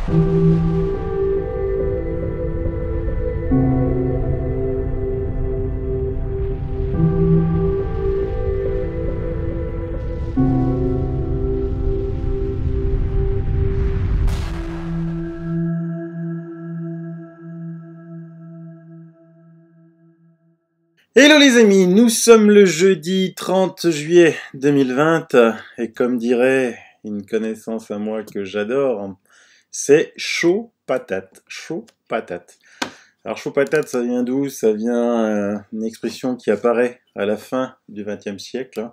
Hello les amis, nous sommes le jeudi 30 juillet 2020 et comme dirait une connaissance à moi que j'adore, c'est chaud patate, chaud patate. Alors chaud patate, ça vient d'où? Ça vient d'une expression qui apparaît à la fin du XXe siècle,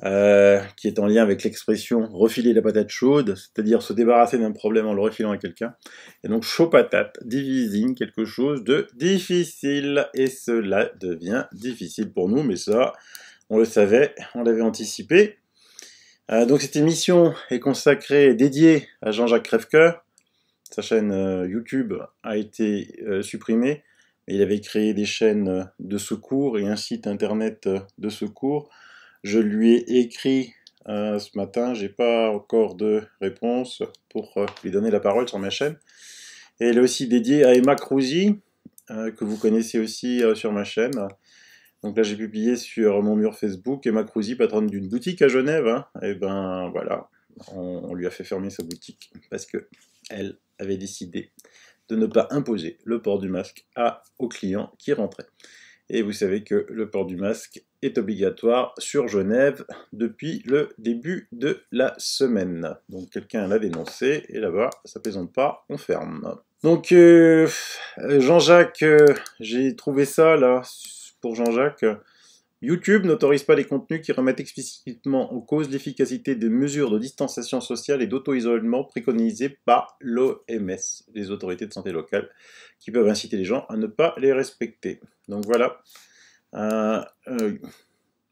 qui est en lien avec l'expression refiler la patate chaude, c'est-à-dire se débarrasser d'un problème en le refilant à quelqu'un. Et donc chaud patate désigne quelque chose de difficile, et cela devient difficile pour nous, mais ça, on le savait, on l'avait anticipé. Donc cette émission est consacrée, dédiée à Jean-Jacques Crèvecoeur. Sa chaîne YouTube a été supprimée, mais il avait créé des chaînes de secours et un site internet de secours. Je lui ai écrit ce matin, j'ai pas encore de réponse pour lui donner la parole sur ma chaîne. Et elle est aussi dédiée à Emma Cruzy, que vous connaissez aussi sur ma chaîne. Donc là j'ai publié sur mon mur Facebook, Emma Cruzy, patronne d'une boutique à Genève. Et ben voilà, on lui a fait fermer sa boutique parce que elle avait décidé de ne pas imposer le port du masque aux clients qui rentraient. Et vous savez que le port du masque est obligatoire sur Genève depuis le début de la semaine. Donc quelqu'un l'a dénoncé, et là-bas, ça plaisante pas, on ferme. Donc Jean-Jacques, j'ai trouvé ça là, pour Jean-Jacques. YouTube n'autorise pas les contenus qui remettent explicitement en cause l'efficacité des mesures de distanciation sociale et d'auto-isolement préconisées par l'OMS, les autorités de santé locales, qui peuvent inciter les gens à ne pas les respecter. Donc voilà,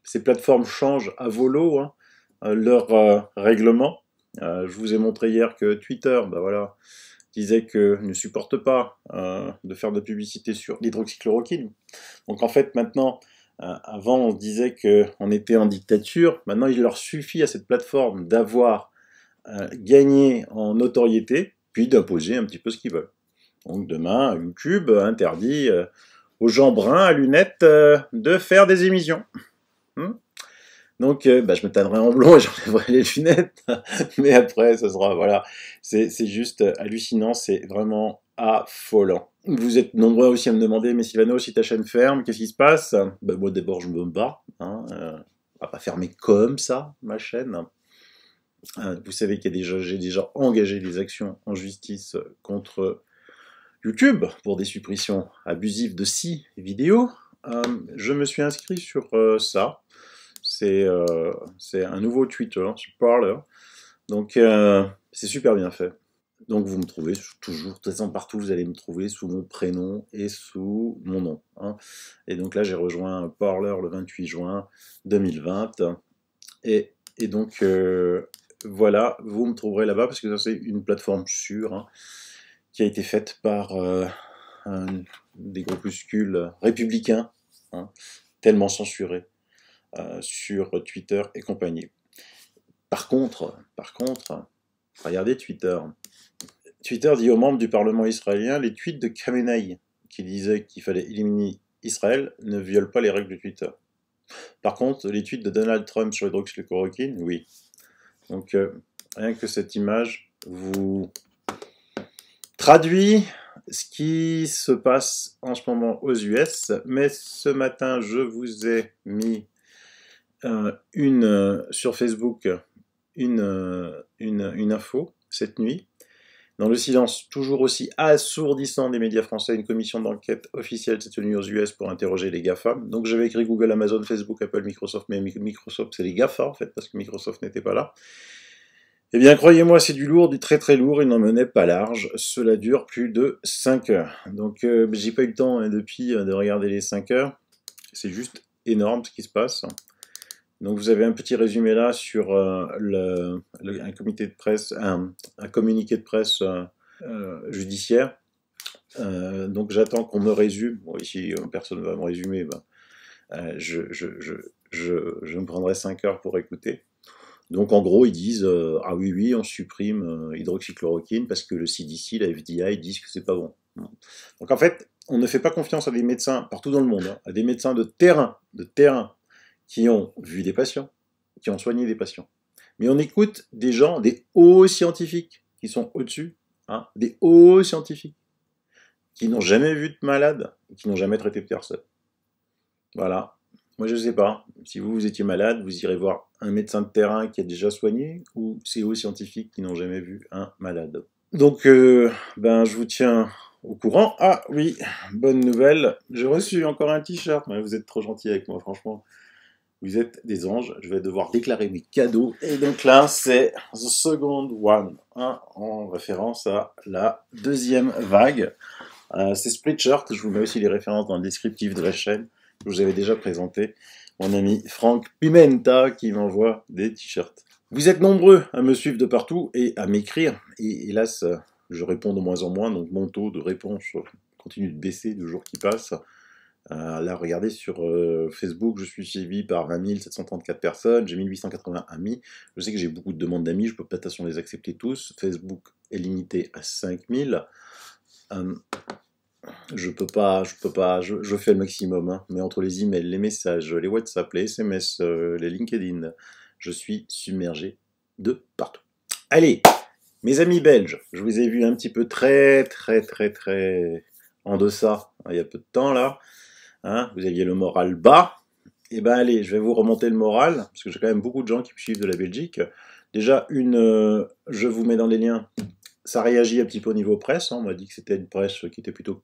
ces plateformes changent à volo leur règlement. Je vous ai montré hier que Twitter, voilà, disait que ne supporte pas de faire de publicité sur l'hydroxychloroquine. Donc en fait maintenant, avant on se disait qu'on était en dictature, maintenant il leur suffit à cette plateforme d'avoir gagné en notoriété, puis d'imposer un petit peu ce qu'ils veulent. Donc demain, YouTube interdit aux gens bruns à lunettes de faire des émissions. Donc je me tannerai en blond et j'enlèverai les lunettes, mais après ça sera, voilà, c'est juste hallucinant, c'est vraiment affolant. Vous êtes nombreux aussi à me demander, mais Sylvano, si ta chaîne ferme, qu'est-ce qui se passe? Moi d'abord je me bats, on va pas fermer comme ça ma chaîne. Vous savez qu'il y a j'ai déjà engagé des actions en justice contre YouTube pour des suppressions abusives de 6 vidéos. Je me suis inscrit sur ça. C'est un nouveau Twitter, sur Parler. Donc c'est super bien fait. Donc vous me trouvez toujours, de toute façon partout vous allez me trouver sous mon prénom et sous mon nom. Et donc là j'ai rejoint Parler le 28 juin 2020. Et donc voilà, vous me trouverez là-bas parce que ça c'est une plateforme sûre qui a été faite par des groupuscules républicains, tellement censurés sur Twitter et compagnie. Par contre, regardez Twitter. Twitter dit aux membres du Parlement israélien, les tweets de Khamenei, qui disait qu'il fallait éliminer Israël, ne violent pas les règles de Twitter. Par contre, les tweets de Donald Trump sur l'hydroxychloroquine, oui. Donc, rien que cette image vous traduit ce qui se passe en ce moment aux US. Mais ce matin, je vous ai mis sur Facebook une info, cette nuit. Dans le silence toujours aussi assourdissant des médias français, une commission d'enquête officielle s'est tenue aux US pour interroger les GAFA. Donc j'avais écrit Google, Amazon, Facebook, Apple, Microsoft, mais Microsoft c'est les GAFA en fait, parce que Microsoft n'était pas là. Eh bien croyez-moi, c'est du lourd, du très très lourd, il n'en menait pas large. Cela dure plus de 5 heures. Donc j'ai pas eu le temps depuis de regarder les 5 heures. C'est juste énorme ce qui se passe. Donc vous avez un petit résumé là sur un communiqué de presse judiciaire. Donc j'attends qu'on me résume. Bon, ici personne ne va me résumer. Je me prendrai 5 heures pour écouter. Donc en gros, ils disent ah oui, oui, on supprime hydroxychloroquine parce que le CDC, la FDA, disent que c'est pas bon. Donc en fait, on ne fait pas confiance à des médecins partout dans le monde, hein, à des médecins de terrain, qui ont vu des patients, qui ont soigné des patients. Mais on écoute des gens, des hauts scientifiques, qui sont au-dessus, hein, des hauts scientifiques, qui n'ont jamais vu de malade, qui n'ont jamais traité de personne. Voilà. Moi, je ne sais pas. Si vous étiez malade, vous irez voir un médecin de terrain qui a déjà soigné ou ces hauts scientifiques qui n'ont jamais vu un malade. Donc, ben, je vous tiens au courant. Ah oui, bonne nouvelle. J'ai reçu encore un t-shirt. Vous êtes trop gentil avec moi, franchement. Vous êtes des anges. Je vais devoir déclarer mes cadeaux. Et donc là, c'est The Second One, hein, en référence à la deuxième vague. C'est Spreadshirt. Je vous mets aussi les références dans le descriptif de la chaîne. Je vous avais déjà présenté mon ami Franck Pimenta qui m'envoie des t-shirts. Vous êtes nombreux à me suivre de partout et à m'écrire. Et hélas, je réponds de moins en moins, donc mon taux de réponse continue de baisser de jour qui passe. Là, regardez, sur Facebook, je suis suivi par 20 734 personnes, j'ai 1880 amis. Je sais que j'ai beaucoup de demandes d'amis, je peux pas de toute façon les accepter tous. Facebook est limité à 5000. Je fais le maximum, hein. Mais entre les emails, les messages, les WhatsApp, les SMS, les LinkedIn, je suis submergé de partout. Allez, mes amis belges, je vous ai vu un petit peu très en deçà, hein, il y a peu de temps là, hein, vous aviez le moral bas. Et ben allez, je vais vous remonter le moral, parce que j'ai quand même beaucoup de gens qui me suivent de la Belgique. Déjà, je vous mets dans les liens. Ça réagit un petit peu au niveau presse, hein. On m'a dit que c'était une presse qui était plutôt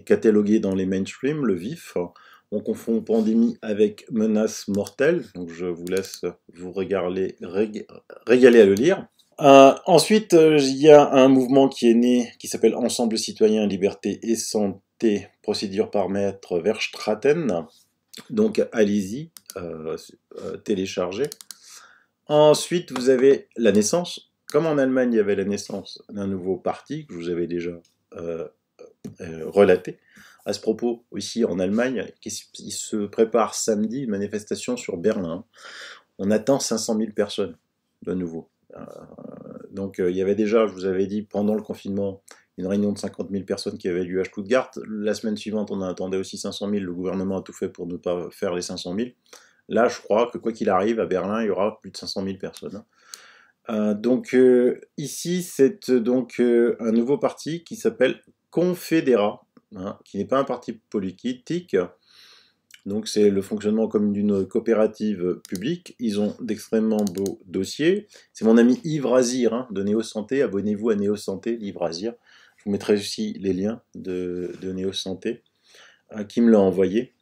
cataloguée dans les mainstream, le vif. On confond pandémie avec menace mortelle, donc je vous laisse vous régaler à le lire. Ensuite, il y a un mouvement qui est né, qui s'appelle Ensemble citoyen, liberté et santé, procédure par maître Verstraeten. Donc allez-y, téléchargez. Ensuite, vous avez la naissance. Comme en Allemagne, il y avait la naissance d'un nouveau parti, que je vous avais déjà relaté. À ce propos, aussi en Allemagne, il se prépare samedi une manifestation sur Berlin. On attend 500 000 personnes, de nouveau. Donc il y avait déjà, je vous avais dit, pendant le confinement, une réunion de 50 000 personnes qui avait lieu à Stuttgart. La semaine suivante, on attendait aussi 500 000. Le gouvernement a tout fait pour ne pas faire les 500 000. Là, je crois que quoi qu'il arrive, à Berlin, il y aura plus de 500 000 personnes. Donc ici, c'est donc un nouveau parti qui s'appelle Confédérat, hein, qui n'est pas un parti politique. Donc c'est le fonctionnement comme d'une coopérative publique. Ils ont d'extrêmement beaux dossiers. C'est mon ami Yves Razir, hein, de Néo Santé. Abonnez-vous à Néo Santé, Yves Razir. Je vous mettrai aussi les liens de Néo Santé, qui me l'a envoyé.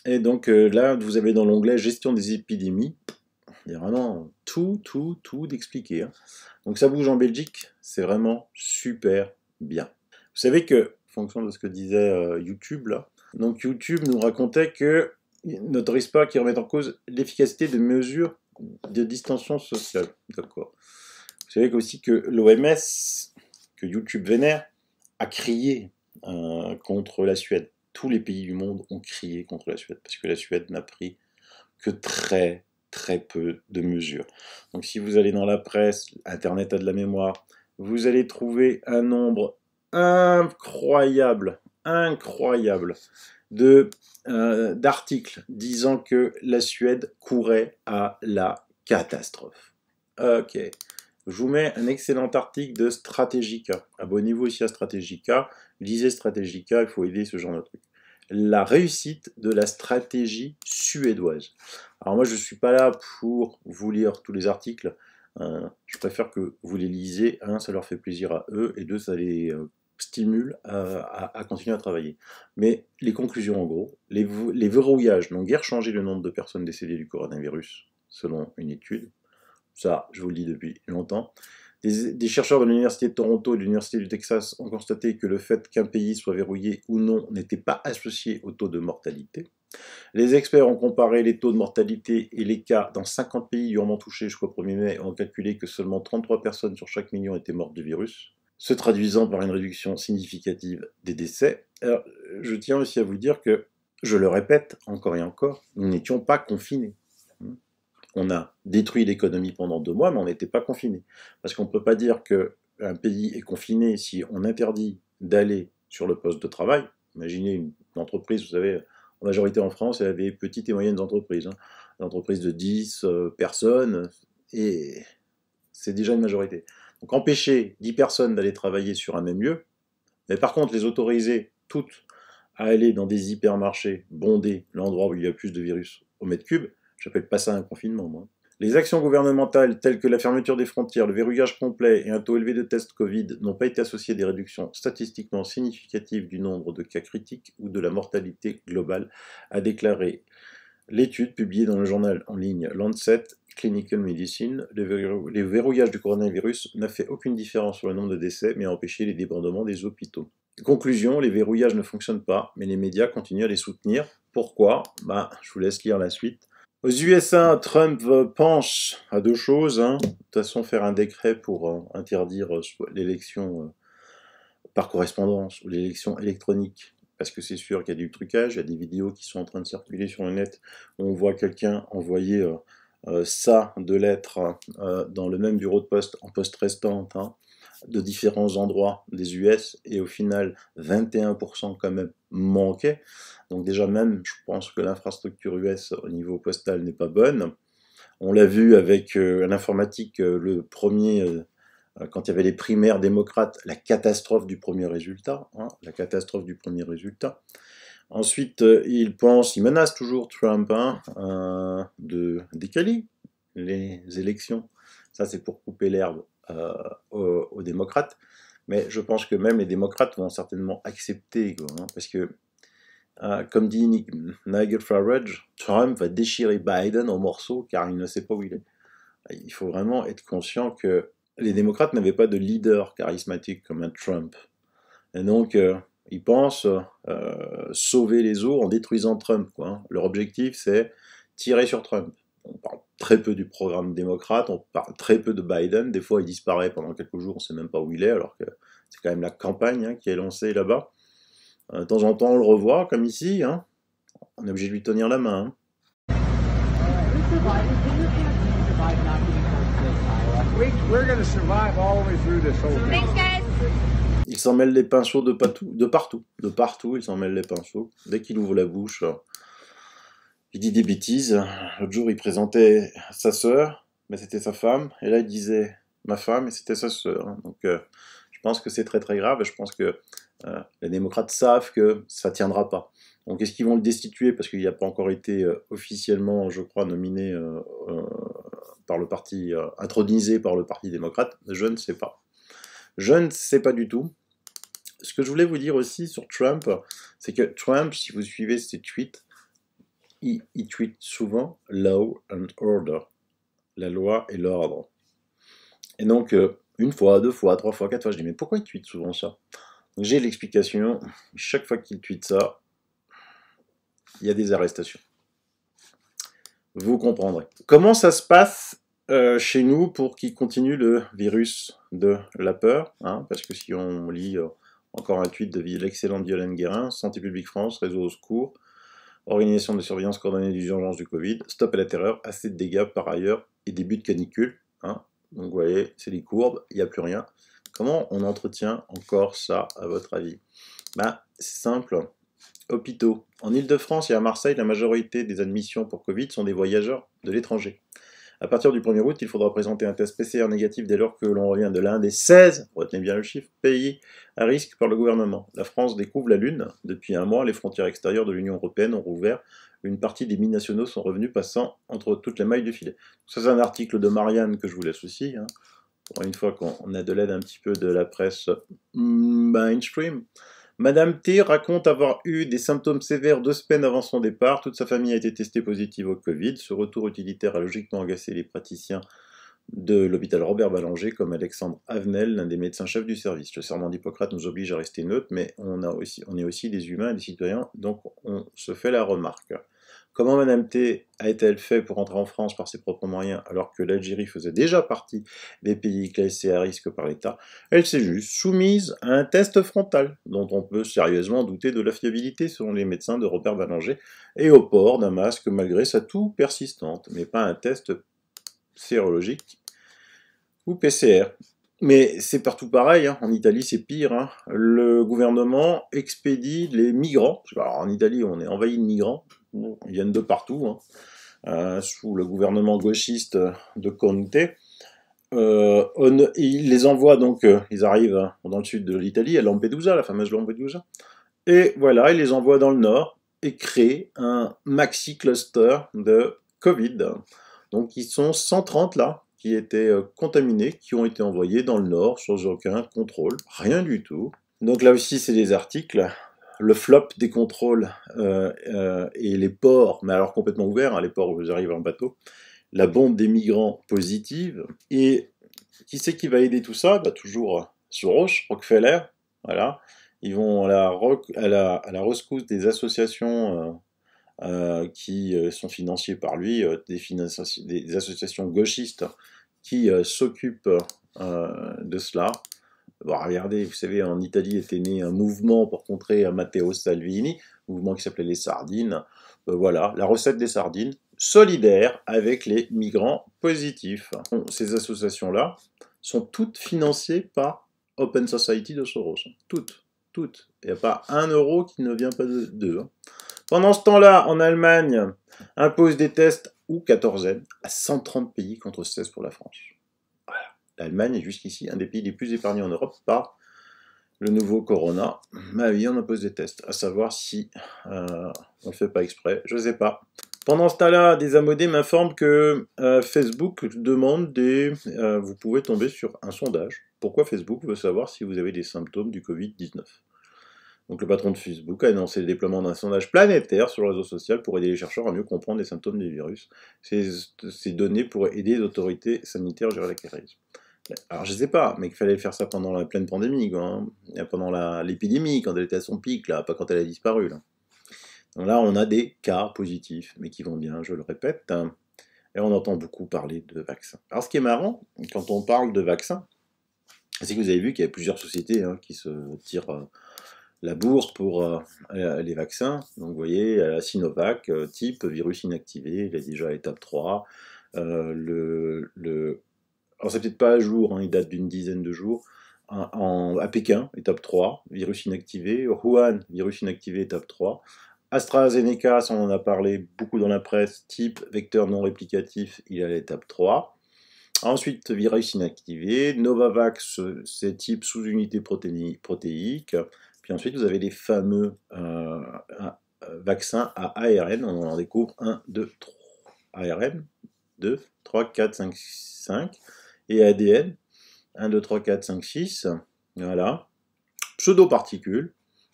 Et donc là, vous avez dans l'onglet Gestion des épidémies. Il y a vraiment tout d'expliquer, hein. Donc ça bouge en Belgique, c'est vraiment super bien. Vous savez que, en fonction de ce que disait YouTube, là, donc YouTube nous racontait que n'autorise pas qu'ils remettent en cause l'efficacité des mesures de distanciation sociale. D'accord. Vous savez aussi que l'OMS, que YouTube vénère, a crié contre la Suède. Tous les pays du monde ont crié contre la Suède, parce que la Suède n'a pris que très peu de mesures. Donc si vous allez dans la presse, Internet a de la mémoire, vous allez trouver un nombre incroyable d'articles disant que la Suède courait à la catastrophe. Ok. Je vous mets un excellent article de Strategica. Abonnez-vous aussi à Strategica. Lisez Strategica, il faut aider ce genre de truc. La réussite de la stratégie suédoise. Alors moi, je ne suis pas là pour vous lire tous les articles. Je préfère que vous les lisiez. Un, ça leur fait plaisir à eux. Et deux, ça les stimule à continuer à travailler. Mais les conclusions, en gros, les verrouillages n'ont guère changé le nombre de personnes décédées du coronavirus, selon une étude. Ça, je vous le dis depuis longtemps. Des chercheurs de l'Université de Toronto et de l'Université du Texas ont constaté que le fait qu'un pays soit verrouillé ou non n'était pas associé au taux de mortalité. Les experts ont comparé les taux de mortalité et les cas dans 50 pays durement touchés jusqu'au 1er mai et ont calculé que seulement 33 personnes sur chaque million étaient mortes du virus, se traduisant par une réduction significative des décès. Alors, je tiens aussi à vous dire que, je le répète encore et encore, nous n'étions pas confinés. on a détruit l'économie pendant 2 mois, mais on n'était pas confiné. Parce qu'on ne peut pas dire qu'un pays est confiné si on interdit d'aller sur le poste de travail. Imaginez une entreprise, vous savez, en majorité en France, il y a des petites et moyennes entreprises. Des entreprises de 10 personnes, et c'est déjà une majorité. Donc empêcher 10 personnes d'aller travailler sur un même lieu, mais par contre les autoriser toutes à aller dans des hypermarchés bondés, l'endroit où il y a plus de virus au mètre cube, j'appelle pas ça un confinement, moi. Les actions gouvernementales telles que la fermeture des frontières, le verrouillage complet et un taux élevé de tests Covid n'ont pas été associés à des réductions statistiquement significatives du nombre de cas critiques ou de la mortalité globale, a déclaré l'étude publiée dans le journal en ligne Lancet Clinical Medicine. Le verrouillage du coronavirus n'a fait aucune différence sur le nombre de décès, mais a empêché les débordements des hôpitaux. Conclusion, les verrouillages ne fonctionnent pas, mais les médias continuent à les soutenir. Pourquoi? Je vous laisse lire la suite. Aux USA, Trump pense à 2 choses. De toute façon, faire un décret pour interdire l'élection par correspondance ou l'élection électronique. Parce que c'est sûr qu'il y a du trucage, il y a des vidéos qui sont en train de circuler sur le net où on voit quelqu'un envoyer ça de lettres dans le même bureau de poste, en poste restante, de différents endroits des US, et au final 21% quand même manquaient. Donc déjà même, je pense que l'infrastructure US au niveau postal n'est pas bonne. On l'a vu avec l'informatique, le premier, quand il y avait les primaires démocrates, la catastrophe du premier résultat, la catastrophe du premier résultat. Ensuite, il menace toujours Trump de décaler les élections. Ça, c'est pour couper l'herbe aux démocrates. Mais je pense que même les démocrates vont certainement accepter, parce que, comme dit Nigel Farage, Trump va déchirer Biden en morceaux car il ne sait pas où il est. Il faut vraiment être conscient que les démocrates n'avaient pas de leader charismatique comme un Trump. Et donc, ils pensent sauver les eaux en détruisant Trump, Leur objectif, c'est tirer sur Trump. On parle très peu du programme démocrate, on parle très peu de Biden. Des fois, il disparaît pendant quelques jours, on ne sait même pas où il est, alors que c'est quand même la campagne qui est lancée là-bas. De temps en temps, on le revoit, comme ici. On est obligé de lui tenir la main. Il s'en mêle les pinceaux de partout, il s'en mêle les pinceaux. Dès qu'il ouvre la bouche, il dit des bêtises. L'autre jour, il présentait sa sœur, mais c'était sa femme, et là, il disait ma femme, et c'était sa sœur. Donc, je pense que c'est très très grave, et je pense que les démocrates savent que ça ne tiendra pas. Donc, est-ce qu'ils vont le destituer parce qu'il n'a pas encore été officiellement, je crois, nominé par le parti, intronisé par le parti démocrate? Je ne sais pas. Je ne sais pas du tout. Ce que je voulais vous dire aussi sur Trump, c'est que Trump, si vous suivez ses tweets, il tweet souvent « law and order », la loi et l'ordre. Et donc, une fois, 2 fois, 3 fois, 4 fois, je dis « mais pourquoi il tweet souvent ça ?» Donc j'ai l'explication, chaque fois qu'il tweet ça, il y a des arrestations. Vous comprendrez. Comment ça se passe chez nous pour qu'il continue le virus de la peur, parce que si on lit encore un tweet de l'excellente Violaine Guérin, Santé publique France, réseau au secours, organisation de surveillance coordonnée des urgences du Covid, stop à la terreur, assez de dégâts par ailleurs, et début de canicule. Donc vous voyez, c'est les courbes, il n'y a plus rien. Comment on entretient encore ça, à votre avis? C'est simple. Hôpitaux. En Ile-de-France et à Marseille, la majorité des admissions pour Covid sont des voyageurs de l'étranger. À partir du 1er août, il faudra présenter un test PCR négatif dès lors que l'on revient de l'un des 16, retenez bien le chiffre, pays à risque par le gouvernement. La France découvre la Lune. Depuis un mois, les frontières extérieures de l'Union européenne ont rouvert. Une partie des binationaux sont revenus passant entre toutes les mailles du filet. Ça, c'est un article de Marianne que je vous laisse aussi. Pour une fois qu'on a de l'aide un petit peu de la presse mainstream. Madame T raconte avoir eu des symptômes sévères 2 semaines avant son départ. Toute sa famille a été testée positive au Covid. Ce retour utilitaire a logiquement agacé les praticiens de l'hôpital Robert Ballanger, comme Alexandre Avenel, l'un des médecins-chefs du service. Le serment d'Hippocrate nous oblige à rester neutre, mais on est aussi des humains et des citoyens, donc on se fait la remarque. Comment Madame T a-t-elle fait pour entrer en France par ses propres moyens alors que l'Algérie faisait déjà partie des pays classés à risque par l'État? Elle s'est juste soumise à un test frontal, dont on peut sérieusement douter de la fiabilité selon les médecins de Robert Ballanger, et au port d'un masque malgré sa toux persistante, mais pas un test sérologique ou PCR. Mais c'est partout pareil, hein. En Italie c'est pire, hein. Le gouvernement expédie les migrants. Alors, en Italie on est envahi de migrants, ils viennent de partout, hein. Sous le gouvernement gauchiste de Conte. Il les envoie donc, ils arrivent dans le sud de l'Italie, à Lampedusa, la fameuse Lampedusa, et voilà, il les envoie dans le nord et crée un maxi cluster de Covid. Donc ils sont 130 là, qui étaient contaminés, qui ont été envoyés dans le nord sans aucun contrôle, rien du tout. Donc là aussi c'est des articles, le flop des contrôles et les ports, mais alors complètement ouverts, hein, les ports où vous arrivez en bateau, la bombe des migrants positive, et qui c'est qui va aider tout ça? Bah, toujours Soros, Rockefeller, voilà. Ils vont à la rescousse des associations qui sont financées par lui, des associations gauchistes qui s'occupent de cela. Bon, regardez, vous savez, en Italie était né un mouvement pour contrer Matteo Salvini, mouvement qui s'appelait les Sardines. Voilà, la recette des sardines, solidaire avec les migrants positifs. Bon, ces associations-là sont toutes financées par Open Society de Soros. Toutes, toutes. Il n'y a pas un euro qui ne vient pas d'eux. Hein. Pendant ce temps-là, en Allemagne, impose des tests ou quatorzaine à 130 pays contre 16 pour la France. Voilà. L'Allemagne est jusqu'ici un des pays les plus épargnés en Europe par le nouveau corona. Ma vie, on impose des tests, à savoir si on ne le fait pas exprès, je ne sais pas. Pendant ce temps-là, des amodés m'informent que Facebook demande vous pouvez tomber sur un sondage. Pourquoi Facebook veut savoir si vous avez des symptômes du Covid-19 ? Donc le patron de Facebook a annoncé le déploiement d'un sondage planétaire sur le réseau social pour aider les chercheurs à mieux comprendre les symptômes du virus. Ces données pourraient aider les autorités sanitaires à gérer la crise. Alors je sais pas, mais qu'il fallait faire ça pendant la pleine pandémie, quoi, hein. Pendant l'épidémie, quand elle était à son pic, là, pas quand elle a disparu. Là. Donc là, on a des cas positifs, mais qui vont bien, je le répète, hein, et on entend beaucoup parler de vaccins. Alors ce qui est marrant, quand on parle de vaccins, c'est que vous avez vu qu'il y a plusieurs sociétés qui se tirent la bourse pour les vaccins. Donc vous voyez, la Sinovac, type virus inactivé, il est déjà à étape 3. Alors c'est peut-être pas à jour, hein, il date d'une dizaine de jours. À Pékin, étape 3, virus inactivé. Wuhan, virus inactivé, étape 3. AstraZeneca, ça on en a parlé beaucoup dans la presse, type vecteur non réplicatif, il est à l'étape 3. Ensuite, virus inactivé. Novavax, c'est type sous-unité protéique. Puis ensuite, vous avez les fameux vaccins à ARN. On en découvre 1, 2, 3. ARN, 2, 3, 4, 5, 5. Et ADN, 1, 2, 3, 4, 5, 6. Voilà. Pseudo-particules.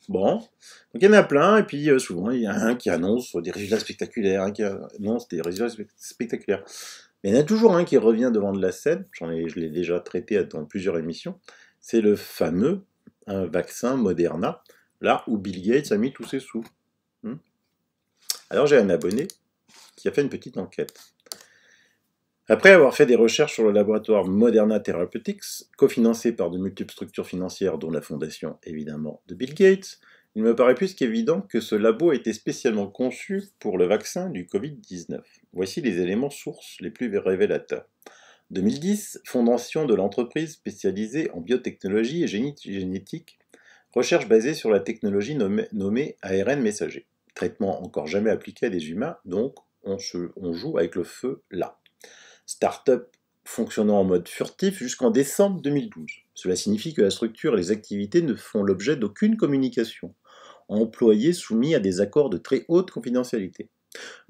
Bon. Donc il y en a plein. Et puis souvent, il y a un qui annonce des résultats spectaculaires. Un qui annonce des résultats spectaculaires. Mais il y en a toujours un qui revient devant de la scène. Je l'ai déjà traité dans plusieurs émissions. C'est le fameux vaccin Moderna, là où Bill Gates a mis tous ses sous. Alors j'ai un abonné qui a fait une petite enquête. Après avoir fait des recherches sur le laboratoire Moderna Therapeutics, cofinancé par de multiples structures financières, dont la fondation évidemment de Bill Gates, il me paraît plus qu'évident que ce labo a été spécialement conçu pour le vaccin du Covid-19. Voici les éléments sources les plus révélateurs. 2010, fondation de l'entreprise spécialisée en biotechnologie et génétique, recherche basée sur la technologie nommée ARN messager. Traitement encore jamais appliqué à des humains, donc on joue avec le feu là. Start-up fonctionnant en mode furtif jusqu'en décembre 2012. Cela signifie que la structure et les activités ne font l'objet d'aucune communication. Employés soumis à des accords de très haute confidentialité.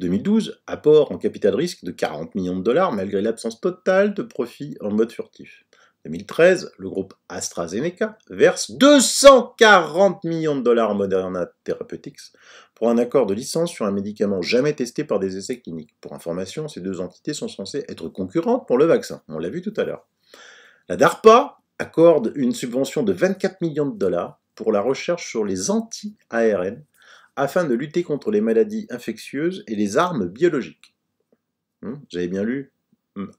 2012, apport en capital risque de 40 millions de dollars malgré l'absence totale de profit en mode furtif. 2013, le groupe AstraZeneca verse 240 millions de dollars en Moderna Therapeutics pour un accord de licence sur un médicament jamais testé par des essais cliniques. Pour information, ces deux entités sont censées être concurrentes pour le vaccin. On l'a vu tout à l'heure. La DARPA accorde une subvention de 24 millions de dollars pour la recherche sur les anti-ARN afin de lutter contre les maladies infectieuses et les armes biologiques. J'avais bien lu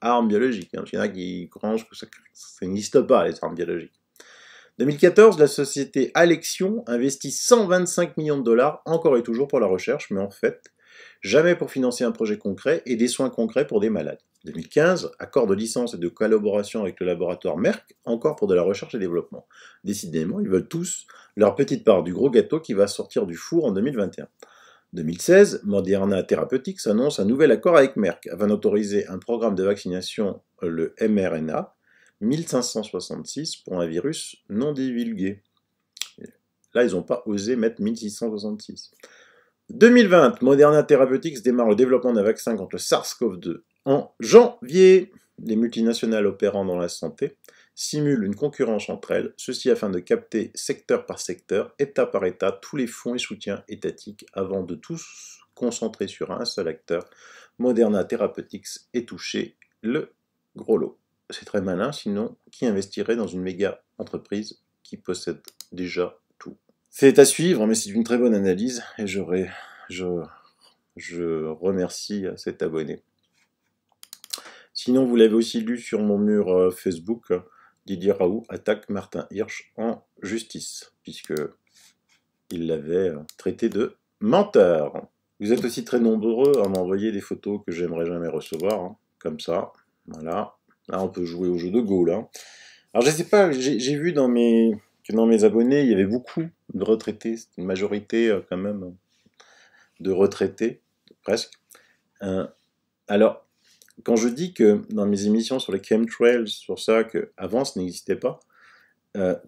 armes biologiques, parce qu'il y en a qui crangent que ça n'existe pas, les armes biologiques. 2014, la société Alexion investit 125 millions de dollars, encore et toujours pour la recherche, mais en fait, jamais pour financer un projet concret et des soins concrets pour des malades. 2015, accord de licence et de collaboration avec le laboratoire Merck, encore pour de la recherche et développement. Décidément, ils veulent tous leur petite part du gros gâteau qui va sortir du four en 2021. 2016, Moderna Therapeutics annonce un nouvel accord avec Merck afin d'autoriser un programme de vaccination, le mRNA, 1566 pour un virus non divulgué. Là, ils n'ont pas osé mettre 1666. 2020, Moderna Therapeutics démarre le développement d'un vaccin contre le SARS-CoV-2 en janvier. Les multinationales opérant dans la santé simulent une concurrence entre elles, ceci afin de capter secteur par secteur, État par État, tous les fonds et soutiens étatiques avant de tous concentrer sur un seul acteur. Moderna Therapeutics est touché le gros lot. C'est très malin, sinon qui investirait dans une méga entreprise qui possède déjà tout? C'est à suivre, mais c'est une très bonne analyse et je remercie cet abonné. Sinon, vous l'avez aussi lu sur mon mur Facebook, Didier Raoult attaque Martin Hirsch en justice, puisque il l'avait traité de menteur. Vous êtes aussi très nombreux à m'envoyer des photos que j'aimerais jamais recevoir, comme ça, voilà. Là, on peut jouer au jeu de Go, là. Alors, je sais pas, j'ai vu que dans mes abonnés, il y avait beaucoup de retraités, c'est une majorité quand même de retraités, presque. Alors, quand je dis que dans mes émissions sur les chemtrails, sur ça, qu'avant ça n'existait pas,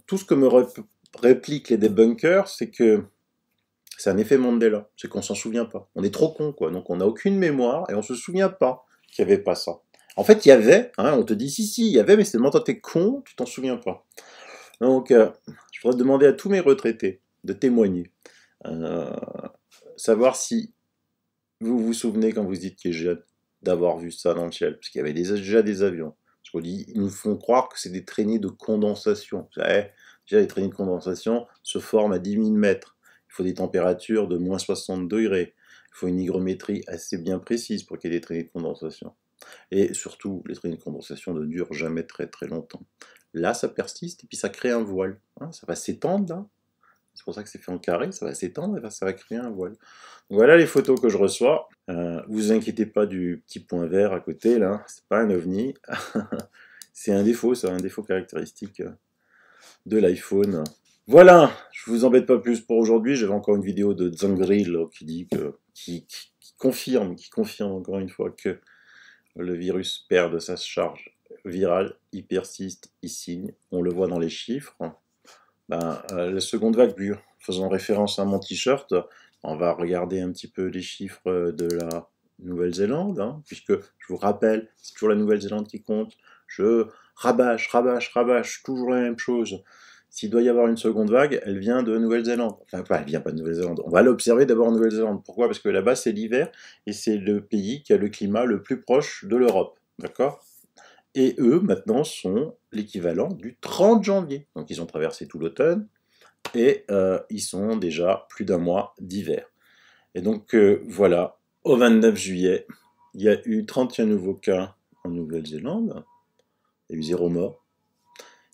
tout ce que me répliquent les débunkers, c'est que c'est un effet Mandela, c'est qu'on s'en souvient pas. On est trop con, quoi, donc on n'a aucune mémoire et on se souvient pas qu'il n'y avait pas ça. En fait, il y avait, on te dit si, il y avait, mais c'est tellement t'es con, tu t'en souviens pas. Donc, je voudrais demander à tous mes retraités de témoigner, savoir si vous vous souvenez quand vous dites qu'il est jeune, d'avoir vu ça dans le ciel, parce qu'il y avait déjà des avions. Je vous dis, ils nous font croire que c'est des traînées de condensation. Vous savez, déjà, les traînées de condensation se forment à 10 000 mètres. Il faut des températures de moins 60 degrés. Il faut une hygrométrie assez bien précise pour qu'il y ait des traînées de condensation. Et surtout, les traînées de condensation ne durent jamais très très longtemps. Là, ça persiste et puis ça crée un voile. Ça va s'étendre là. C'est pour ça que c'est fait en carré, ça va s'étendre et ça va créer un voile. Donc voilà les photos que je reçois. Vous inquiétez pas du petit point vert à côté là, c'est pas un ovni. C'est un défaut, c'est un défaut caractéristique de l'iPhone. Voilà, je vous embête pas plus pour aujourd'hui. J'avais encore une vidéo de Zangril qui confirme encore une fois que le virus perd de sa charge virale, il persiste, il signe, on le voit dans les chiffres. La seconde vague, faisant référence à mon t-shirt, on va regarder un petit peu les chiffres de la Nouvelle-Zélande, puisque je vous rappelle, c'est toujours la Nouvelle-Zélande qui compte. Je rabâche, toujours la même chose. S'il doit y avoir une seconde vague, elle vient de Nouvelle-Zélande. Enfin, elle vient pas de Nouvelle-Zélande. On va l'observer d'abord en Nouvelle-Zélande. Pourquoi? Parce que là-bas, c'est l'hiver, et c'est le pays qui a le climat le plus proche de l'Europe. D'accord? Et eux, maintenant, sont l'équivalent du 30 janvier. Donc, ils ont traversé tout l'automne, et ils sont déjà plus d'un mois d'hiver. Et donc, voilà, au 29 juillet, il y a eu 31 nouveaux cas en Nouvelle-Zélande. Il y a eu 0 mort,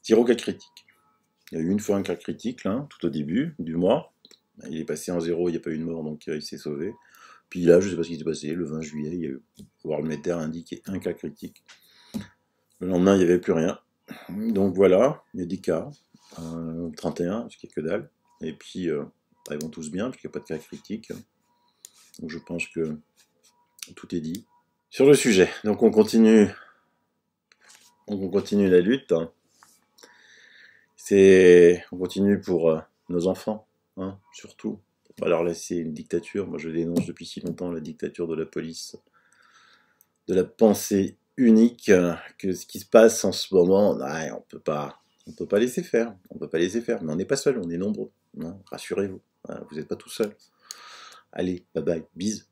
0 cas critiques. Il y a eu une fois un cas critique, là, tout au début du mois. Il est passé en 0, il n'y a pas eu de mort, donc il s'est sauvé. Puis là, je ne sais pas ce qui s'est passé, le 20 juillet, il y a eu, World Meter a indiqué un cas critique. Le lendemain, il n'y avait plus rien. Donc voilà, il y a des cas, 31, ce qui est que dalle. Et puis, ils vont tous bien, parce qu'il n'y a pas de cas critiques. Donc je pense que tout est dit sur le sujet. Donc on continue la lutte. On continue pour nos enfants, surtout. Pour pas leur laisser une dictature. Moi je dénonce depuis si longtemps la dictature de la police, de la pensée unique, que ce qui se passe en ce moment, on peut pas laisser faire. On peut pas laisser faire. Mais on n'est pas seul, on est nombreux. Rassurez-vous, vous n'êtes pas tout seul. Allez, bye bye, bisous.